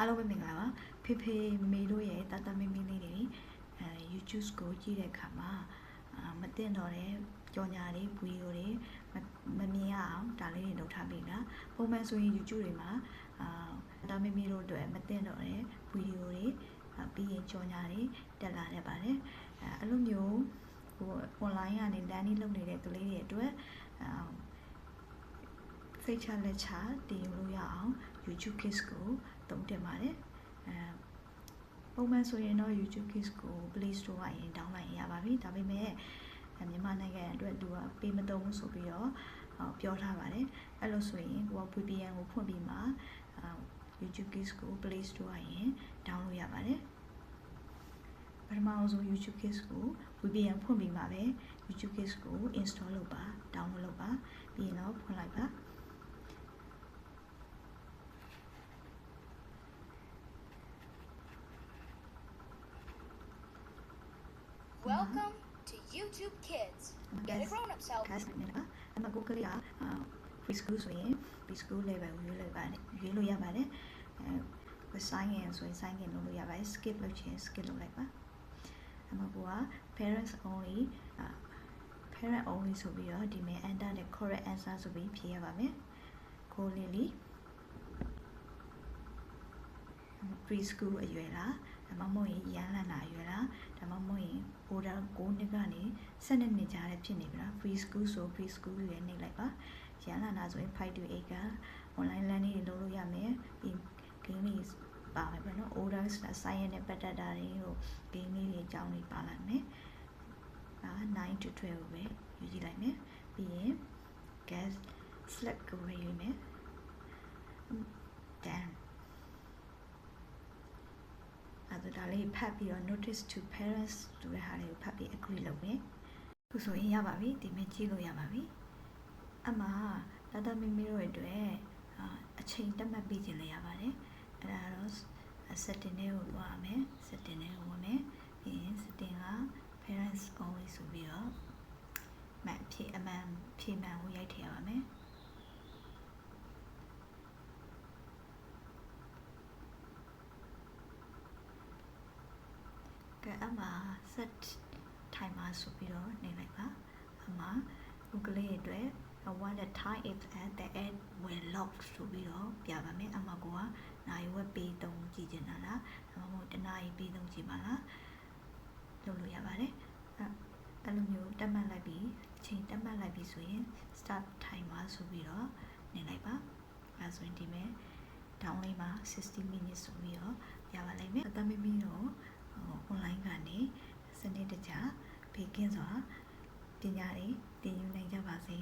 အားလုံးပဲမင်္ဂလာပါဖေဖေမေတို့ရဲ့တတမင်းမင်းလေးတွေYouTube ကိုကြည့်တဲ့အခါမှာမတင်တော့တဲ့ကြော်ညာတွေဗီဒီယိုတွေမမြင်ရအောင်ဒါလေးတွေလုပ်ထားပြီလားပုံမှန်ဆိုရင် YouTube တွေမှာတတမင်းမင်းတို့အတွက်မတင်တော့တဲ့ဗီဒီယိုတွေပြီးရင်ကြော်ညာတွေတက်လာတတ်ပါတယ်အဲ့လိုမျိုးဟို online ကနေ learning လုပ်နေတဲ့ကလေးတွေအတွက်စိတ်ချလက်ချတင်ယူလို့ရအောင် YouTube Kids ကိုသုံးတင်ပါတယ်ပုံမှန်ဆိုရင်တော့ YouTube Kids ကို Play Store ကနေ download ရပါပြီဒါပေမဲ့မြန်မာနိုင်ငံအတွက်သူကပေးမသုံးဘူးဆိုပြီးတော့ပြောထားပါတယ်အဲ့လိုဆိုရင်ကိုက VPN ကိုဖွင့်ပြီးမှ YouTube Kids ကို Play Store ကနေ download ရပါတယ်ပထမဆုံး YouTube Kids ကို VPN ဖွင့်ပြီးမှပဲ YouTube Kids ကို install လုပ်ပါ download လုပ်ပါပြီးရင်တော့ဖွင့်လိုက်ပါWelcome to YouTube Kids. Get a grown-up self. အမကိုကလေးက preschool ဆိုရင် preschool level ကိုရွေးလို့ရပါတယ်sign in ဆိုရင် sign in လုပ်လို့ရပါတယ် skip လုပ်ချင် skip လုပ်လိုက်ပါအမက parents only ဆိုပြီးတော့ဒီမှာ enter the correct answer ဆိုပြီးဖြေရပါမယ်ကိုလေးလီpreschool အရွယ်လားဒါမှမဟုတ်ရင်ရန်လန်တာအရွယ်လားဒါမှမဟုတ်ရင် order 9နှစ်ကနေ12နှစ်ကြားတဲ့ဖြစ်နေပြီလား preschool ဆို preschool ရွယ်နေလိုက်ပါရန်လန်တာဆိုရင်5 to 8က online learning တွေလုပ်လို့ရမယ်ပြီး game တွေပါမယ်ပေါ့နော် order science နဲ့ပတ်သက်တာတွေဟို game တွေအကြောင်းတွေပါလာမယ်ဒါ9 to 12ကိုပဲယူကြည့်လိုက်မယ်ပြီးရင် guess select ကိုရွေးမယ် thenအဲ့ဒါလေးဖတ်ပြီးတော့ notice to parents ဆိုတဲ့ဟာလေးကိုဖတ်ပြီး agree လုပ်မယ်ခုဆိုရင်ရပါပြီဒီမှာကြည့်လို့ရပါပြီအမှတတမမီတို့အတွက်အချိန်တက်မှတ်ပေးခြင်းလည်းရပါတယ်အဲ့ဒါတော့ setting တွေကိုသွားမယ် setting တွေကိုဝင်မယ်ပြီးရင် setting က parents only ဆိုပြီးတော့မှန်ဖြည့်အမှန်ဖြည့်မှန်ကိုရိုက်ထည့်ရပါမယ်အမှ set timer ဆိုပြီးတော့နေလိုက်ပါအမှ Google အတွက် what the time is at the end will lock ဆိုပြီးတော့ပြပါမယ်အမှကိုကနိုင်ဝက်ပေးသုံးကြည့်ချင်တာလားဒါမှမဟုတ်တနားရီပေးသုံးကြည့်ပါလားလုပ်လို့ရပါတယ်အဲ့လိုမျိုးတက်မှတ်လိုက်ပြီးအချိန်တက်မှတ်လိုက်ပြီးဆိုရင် start timer ဆိုပြီးတော့နေလိုက်ပါအဲဆိုရင်ဒီမဲ့ download မှာ60 minutes ဆိုပြီးတော့ရပါလိမ့်မယ်အတမမီတော့online ကနေစနစ်တကျဘေးကင်းစွာပညာတွေသင်ယူနိုင်ကြပါစေ